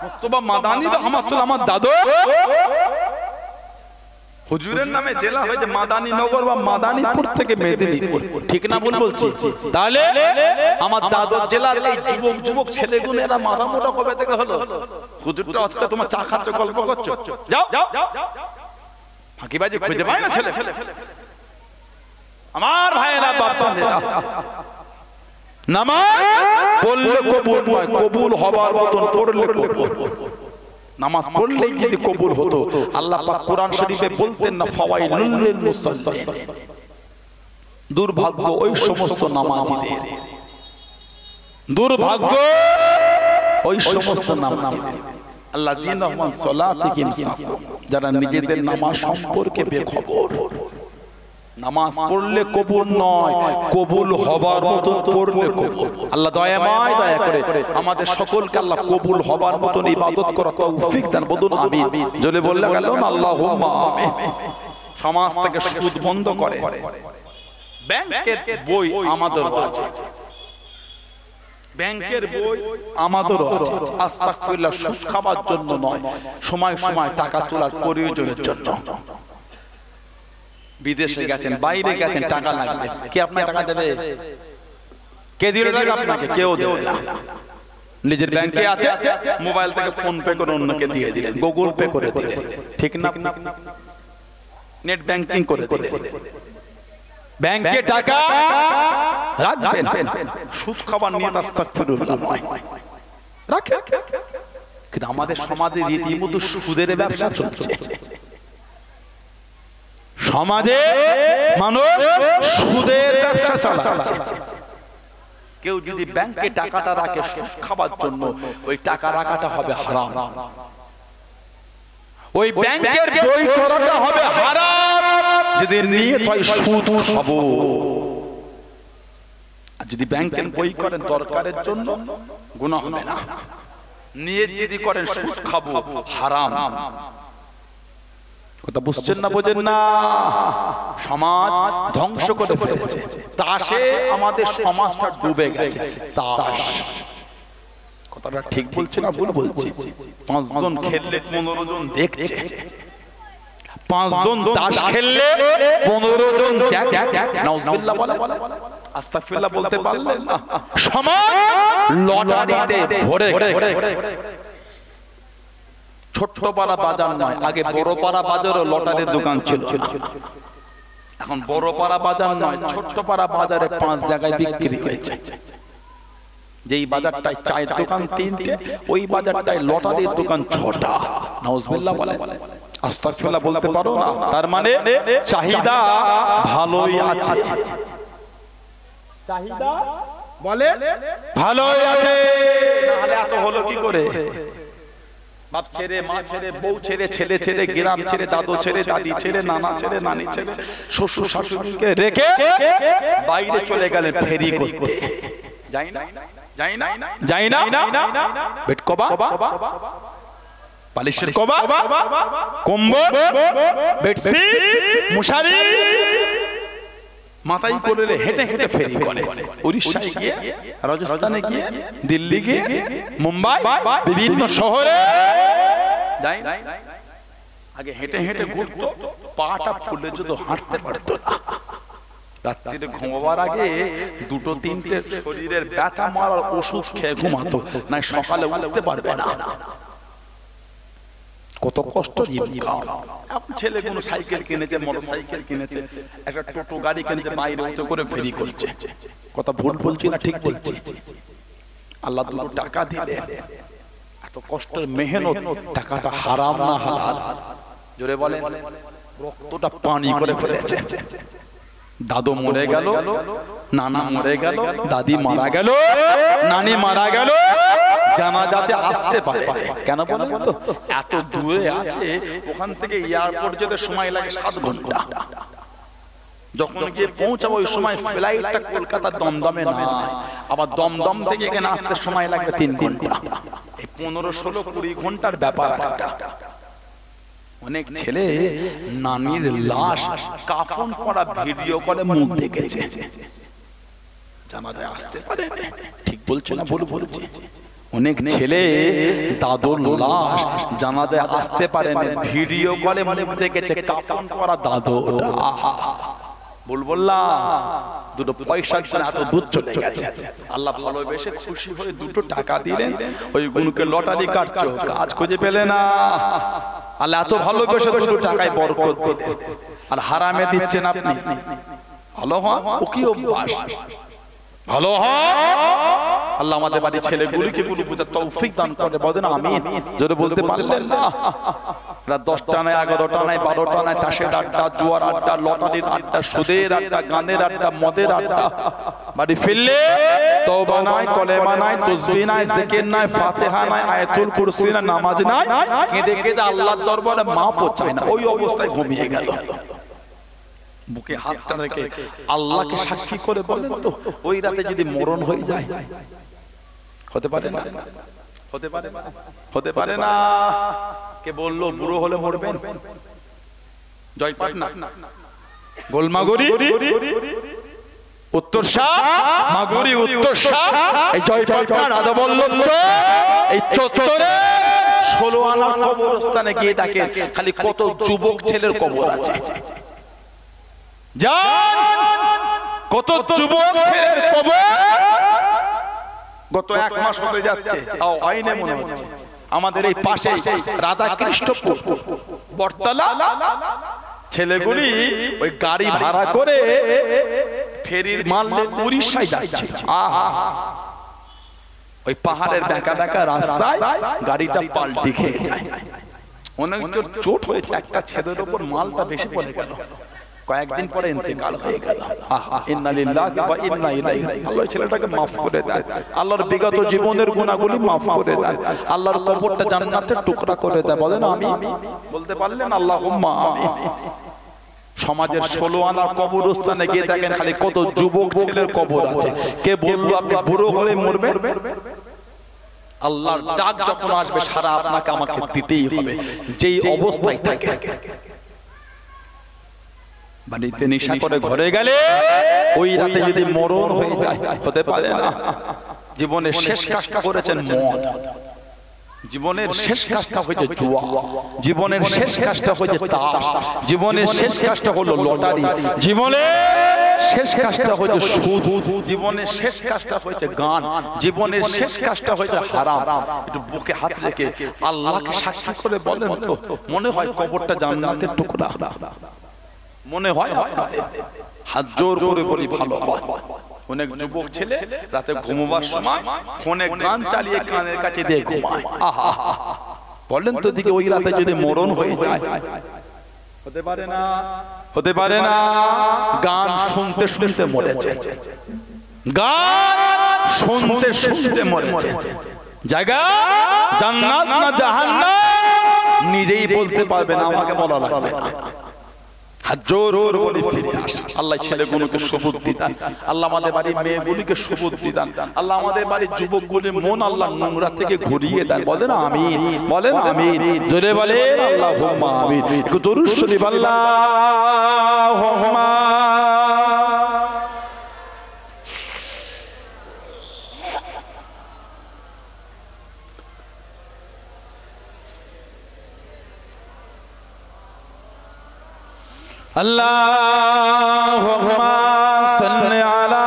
মুস্তাফা মাদানী রহমাতুল্লাহ আমার দাদু। হুজুরের নামে জেলা হয়েছে মাদানী নগর বা মাদানীপুর থেকে মেদিনীপুর, ঠিক না ভুল বলছি? তাহলে আমার দাদুর জেলার এই যুবক ছেলেগুলো এরা মাথা মোটা কবে থেকে হলো? হুজুরটা আজকে তোমার চা খাচ্ছ, গল্প করছো, যাও ফাঁকিবাজি খুঁজে পায় না ছেলে। আমার ভাইয়েরা বাচ্চাদেরা, নামাজ পড়লে কবুল নয়, কবুল হবার মতন পড়লে কবুল। নামাজ পড়লেই যদি কবুল হতো, আল্লাহ পাক কোরআন শরীফে বলতেন না ফাওয়াইলুল লিল মুসাল্লিন, দুর্ভাগ্য ওই সমস্ত নামাজীদের, দুর্ভাগ্য ওই সমস্ত নামাজীদের আল্লাযীনা হুম সালাতিহিম সাহুন, যারা নিজেদের নামাজ সম্পর্কে বেখবর। নামাজ পড়লে কবুল নয়, কবুল হবার মতো পড়লে কবুল। আল্লাহ দয়াময়, দয়া করে আমাদের সকলকে আল্লাহ কবুল হবার মতো ইবাদত করার তৌফিক দান। বলুন আমিন। জোরে বললে গেল না আল্লাহুম্মা আমিন। সমাজ থেকে সুদ বন্ধ করে, ব্যাংকের বই আমাদের আছে, ব্যাংকের বই আমাদেরও আছে। আস্তাগফিরুল্লাহ, সুদ খাবার জন্য নয়, সময় সময় টাকা তোলার প্রয়োজনের জন্য। বিদেশে গেছেন, বাইরে গেছেন, টাকা লাগবে, কে আপনাকে টাকা দেবে? কে দিল টাকা আপনাকে? কেউ দেবে না। নিজের ব্যাংকে আছে, মোবাইল থেকে ফোন পে করে অন্যকে দিয়ে দিলেন, গুগল পে করে দিলেন, ঠিক না? নেট ব্যাংকিং করে দিলেন। ব্যাংকে টাকা রাখবেন, সুদ খাবার নিয়ে আস্তাগফিরুল্লাহ নয়, রাখেন। কিন্তু আমাদের সমাজে রীতিমতো সুদের ব্যবসা চলছে। সমাজে মানুষ সুদের ব্যবসা চালাচ্ছে। কেউ যদি ব্যাংকে টাকাটা রাখে সুদ খাবার জন্য, ওই টাকা রাখাটা হবে হারাম, ওই ব্যাংকের বই করাটা হবে হারাম। যদি নিয়ত হয় সুদ খাবো, আর যদি ব্যাংকের বই করেন দরকারের জন্য, গুনাহ হবে না। নিয়ত যদি করেন সুদ খাবো, হারাম। কথা বুঝছেন না? বোঝেন না? সমাজ ধ্বংস করে ফেলেছে। তাসে আমাদের সমাজটা ডুবে গেছে। তাস, কথাটা ঠিক বলছি না ভুল বলছি? 5 জন খেললে 15 জন দেখছে, 5 জন তাস খেললে 15 জন দেখে। নাউজুবিল্লাহ বলে, আস্তাগফিরুল্লাহ বলতে পারলেন না? সমাজ লটারিতে ভরে গেছে। ছোট্ট পাড়া বাজার নয়, আগে বড় পাড়া বাজারও লটারির দোকান ছিল না। এখন বড় পাড়া বাজার নয়, ছোট্ট পাড়া বাজারে 5 জায়গায় বিক্রি হয়েছে। যেই বাজারটায় চায়ের দোকান 3টে, ওই বাজারটায় লটারির দোকান 6টা। নাউজুবিল্লাহ বলে, আস্তাগফিরুল্লাহ বলতে পারো না? তার মানে চাহিদা ভালোই আছে, চাহিদা বলে ভালোই আছে, নাহলে এত হলো কি করে? বাপ ছেড়ে, মা ছেড়ে, বউ ছেড়ে, ছেলে ছেড়ে, গ্রাম ছেড়ে, দাদু ছেড়ে, দাদি ছেড়ে, নানা ছেড়ে, নানি ছেড়ে, শ্বশুর শাশুড়িকে রেখে বাইরে চলে গেলেন ফেরি করতে। যাই না, যাই না, যাই না। বেড কবা, পালিশের কবা, কম্বল, বেডশিট, মশারি মাথায় করে হেঁটে হেঁটে ফেরি করে। উড়িষ্যায় গিয়ে, রাজস্থানে গিয়ে, দিল্লি গিয়ে, মুম্বাই, বিভিন্ন শহরে যাই। আগে হেঁটে হেঁটে ঘুরতো, পাটা ফুলে যেত, হাঁটতে পারতো না। রাত্রিতে ঘুমাবার আগে 2-3টে শরীরের ব্যথা মারার ওষুধ খেয়ে ঘুমাতো, না সকালে উঠতে পারবে না। কত কষ্ট জীবন। এখন ছেলে কোনো সাইকেল কিনেছে, মোটরসাইকেল কিনেছে, একটা টোটো গাড়ি কিনেছে, বাইরে উঁচু করে ফেরি করছে। কথা ভুল বলছি না ঠিক বলছি? আল্লাহ দুটো টাকা দিলেন, এত কষ্টের মেহনত, টাকাটা হারাম না হালাল? জোরে বলেন। রক্তটা পানি করে ফেলেছে। দাদু মরে গেল, নানা মরে গেল, দাদি মারা গেল, নানি মারা গেল, জানাজাতে আসতে পারে কেন বলেন তো? এত দূরে আছে, ওখান থেকে এয়ারপোর্ট যেতে সময় লাগে 7 ঘন্টা। যখন গিয়ে পৌঁছাবো ওই সময় ফ্লাইটটা কলকাতার দমদমে নাই, আবার দমদম থেকে এখানে আসতে সময় লাগবে 3 ঘন্টা। এই 15, 16, 20 ঘন্টার ব্যাপার একটা। অনেক ছেলে নানির লাশ কাফন পরা ভিডিও কলে মুখ দেখেছে, জানাজায় আসতে পারে। ঠিক বলছে না ভুল বলছি? অনেক ছেলে দাদুর লাশ জানাজায় আসতে পারে না, ভিডিও কলে মুখ দেখেছে, কাফন পরা দাদু। ভুল বললাম? দুটো পয়সার জন্য এত দূর চলে গেছে। আল্লাহ ভালোবেসে খুশি হয়ে 2টো টাকা দিলেন, ওই গুণকে লটারি কাটছো, কাজ খুঁজে পেলে না। আল্লাহ এত ভালোবেসে 2টো টাকায় বরকত দিলেন, আর হারামে দিচ্ছেন আপনি। ভালো হন, ও কি অভ্যাস, ভালো হন। আল্লাহ আমাদের বাড়ির ছেলেগুলিকে বুঝার তৌফিক দান করে, বলেন আমিন। যদি বলতে পারলেন না, রাত 10টা নয়, 11টা নয়, 12টা নয়, তাসের আড্ডা, জুয়ার আড্ডা, লটারির আড্ডা, সুদের আড্ডা, গানের আড্ডা, মদের আড্ডা, বাড়ি ফিরলে তওবা নাই, কলেমা নাই, তাসবিহ নাই, জিকির নাই, ফাতিহা নাই, আয়াতুল কুরসি নাই, নামাজ নাই, কেঁদে কেঁদে আল্লাহর দরবারে মাফও চায় না, ওই অবস্থায় ঘুমিয়ে গেল। বুকে হাতটা রেখে আল্লাহকে সাক্ষী করে বলেন তো, ওই রাতে যদি মরণ হয়ে যায়, হতে পারে না, হতে পারে না, হতে পারে না। কে বললো বুড়ো হলে মরবেন? জয়পাটনা, গোলমাগুড়ি, উত্তরশা, মাগুরি, উত্তরশা, এই জয়পাটনা, রাধাবল্লভ, এই চত্বরে 16 আনা কবরস্থানে গিয়ে দেখেন খালি কত যুবক ছেলের কবর আছে। জান, কত যুবক ছেলের কবর গত 1 মাস হতে যাচ্ছে, তাও আইনে মনে হচ্ছে। আমাদের এই পাশে রাধা কৃষ্ণপুর বটতলা, ছেলেগুলি ওই গাড়ি ভাড়া করে ফেরির মাল উড়িষ্যায় যাচ্ছে। আহা, ওই পাহাড়ের বেঁকা বেঁকা রাস্তায় গাড়িটা পাল্টি খেয়ে যায়, অনেক চোট হয়েছে। একটা ছেলের উপর মালটা বেশি পড়ে গেল, কয়েকদিন পরে ইন্তেকাল হয়ে গেল। আহা, ইন্না লিল্লাহি ওয়া ইন্না ইলাইহি রাজিউন। আল্লাহ ছেলেটাকে maaf করে দেন, আল্লাহর বিগত জীবনের গুনাহগুলি maaf করে দেন, আল্লাহর কবরটা জান্নাতের টুকরা করে দেন। বলেন আমি, বলতে পারলেন আল্লাহুম্মা আমিন। সমাজের 16 আনার কবরস্থানে গিয়ে দেখেন খালি কত যুবক ছেলের কবর আছে। কে বললো আপনি বুড়ো হলে মরবেন? আল্লাহর ডাক যখন আসবে সারা আপনাকে আমাকে দিতেই হবে, যেই অবস্থায় থাকে। বাড়িতে নেশা করে ঘরে গেলে ওই রাতে যদি মরণ হয়ে যায়, হতে পারে না। জীবনের শেষ কাজটা করেছেন মদ, জীবনের শেষ কাজটা হয়েছে জুয়া, জীবনের শেষ কাজটা হয়েছে তাস, জীবনের শেষ কাজটা হলো লটারি, জীবনের শেষ কাজটা হয়েছে সুদ, জীবনের শেষ কাজটা হয়েছে গান, জীবনের শেষ কাজটা হয়েছে হারাম। একটু বুকে হাত রেখে আল্লাহকে সাক্ষী করে বলেন তো, মনে হয় কবরটা জান্নাতের টুকরা? মনে হয় আপনাদের? হাত জোর করে বলি ভালো হয়। অনেক যুবক ছেলে রাতে ঘুমোবার সময় ফোনে গান চালিয়ে কানের কাছে দিয়ে ঘুমায়। আহা, বলেন তো দিকে ওই রাতে যদি মরণ হয়ে যায়, হতে পারে না, হতে পারে না। গান শুনতে শুনতে মরেছে, গান শুনতে শুনতে মরেছে। জায়গা জান্নাত না জাহান্নাম নিজেই বলতে পারবে না, আমাকে বলা লাগবে না। হাত জোর করে বলি ফিরে আস। আল্লাহ ছেলেগুলোকে সুবুদ্ধি দান, আল্লাহ আমাদের বাড়ির মেয়েগুলিকে সুবুদ্ধি দান, আল্লাহ আমাদের বাড়ির যুবকগুলির মন আল্লাহ নোংরা থেকে ঘুরিয়ে দেন। বলেন আমিন, বলেন আমিন, জোরে বলেন আল্লাহুম্মা আমিন। একটু দরুদ শরীফ আল্লাহুম্মা। আল্লাহুম্মা সাল্লি আলা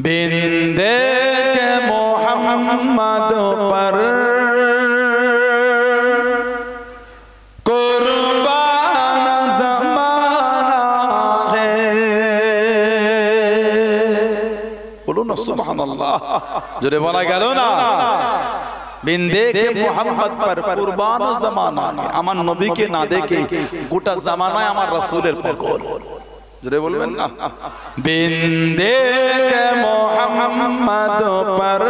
बिंदे के मोहम्मद पर कुर्बान ज़माना है। बोलो ना सुभानअल्लाह, जोरे बोला गया ना। बिंदे के मोहम्मद पर कुर्बान ज़माना है। আমার নবীকে না দেখে গোটা জামানায় আমার রাসূলের পাগল। জোরে বলবেন না। বিন্দে কে মোহাম্মদ পর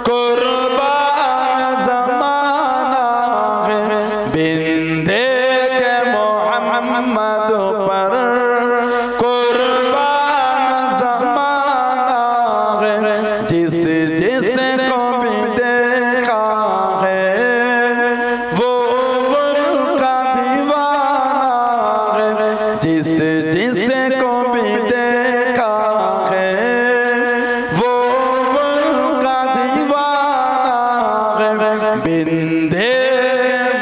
কুরবান জামানা है, বিন্দে কে মোহাম্মদ পর কুরবান জামানা है, जिस जिस को भी देखा है वो उनका दीवाना है, जिस जिसे को भी देखा है वो उनका दीवाना है। बिंदे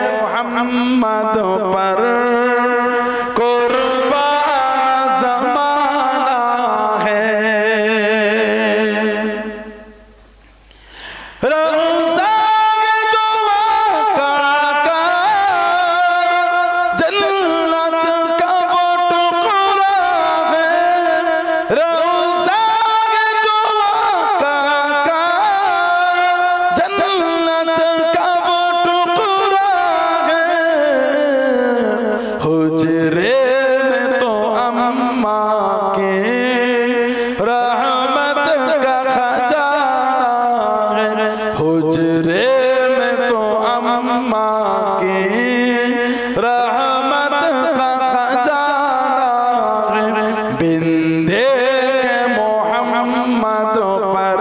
मोहम्मद पर कुर्बान ज़माना है। मेरे में तो अम्मा की रहमत का खजाना है, बिंदे के मोहम्मद पर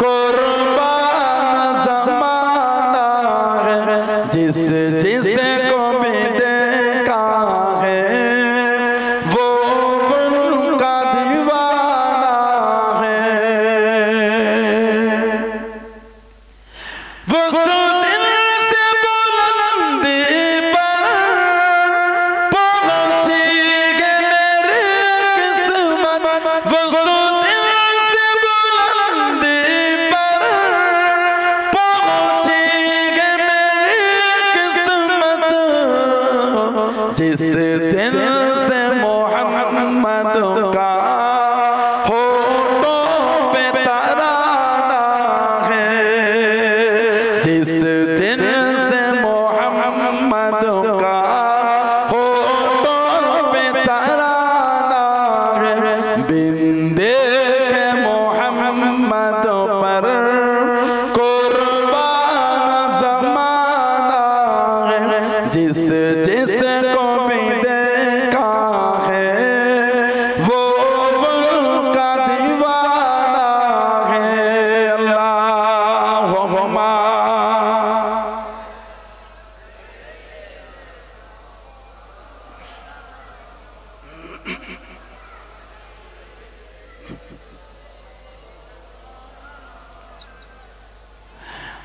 कुर्बान ज़माना है, जिस जिसे को भी देखा है वो उनका दीवाना है। वो दिल से बुलंदी पर पहुंची गए मेरी किस्मत, वो दिल से बुलंदी पर पहुंची गए मेरी किस्मत, जिस दिल से मोहम्मद का होठों पे तराना है, जिस दिल से मोहम्मद का होठों पे तराना है, बिंदे के मोहम्मद पर कुर्बान ज़माना है, जिस जिस को भी देखा है वो उनका दीवाना है। अल्लाहुम्मा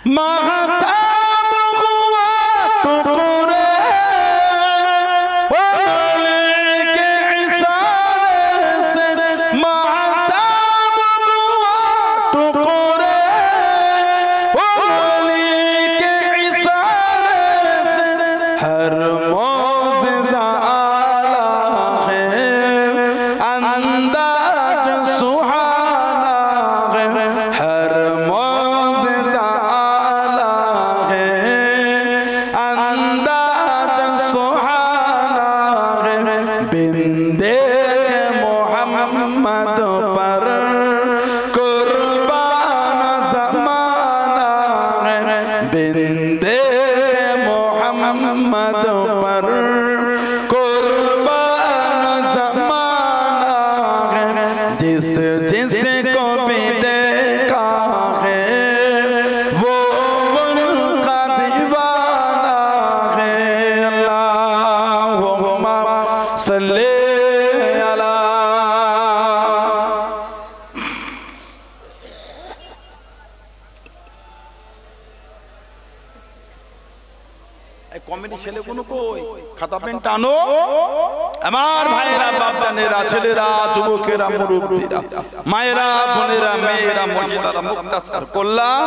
महताब हुआ टुकड़े ओले के इशारे से, महताब हुआ टुकड़े ओले के इशारे से, हर मौज़िज़ा आला है, अंदाज सुहाना है, हर मौज़िज़ा आला है, अंदाज सुहाना है, बिंदे के मोहम्मद पर कुर्बान ज़माना है, बिंदे के मोहम्मद पर कुर्बान ज़माना है, जिस जिस को भी देखा है वो उनका दीवाना है। अल्लाहुम्मा सल्ली अला। কমিটি ছেলেগুলো কই, খাতা পেন টানো। আমার ভাইরা, বাপজানেরা, ছেলেরা, যুবকেরা, মুরব্বীরা, মায়েরা, বোনেরা, মেয়েরা, মহিলারা, মুক্তাসার করলাম।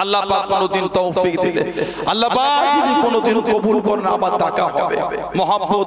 আল্লাহ পাক কোনদিন তৌফিক দিলে, আল্লাহ পাক যদি কোনদিন কবুল করেন আবার ডাকা হবে। মহব্বত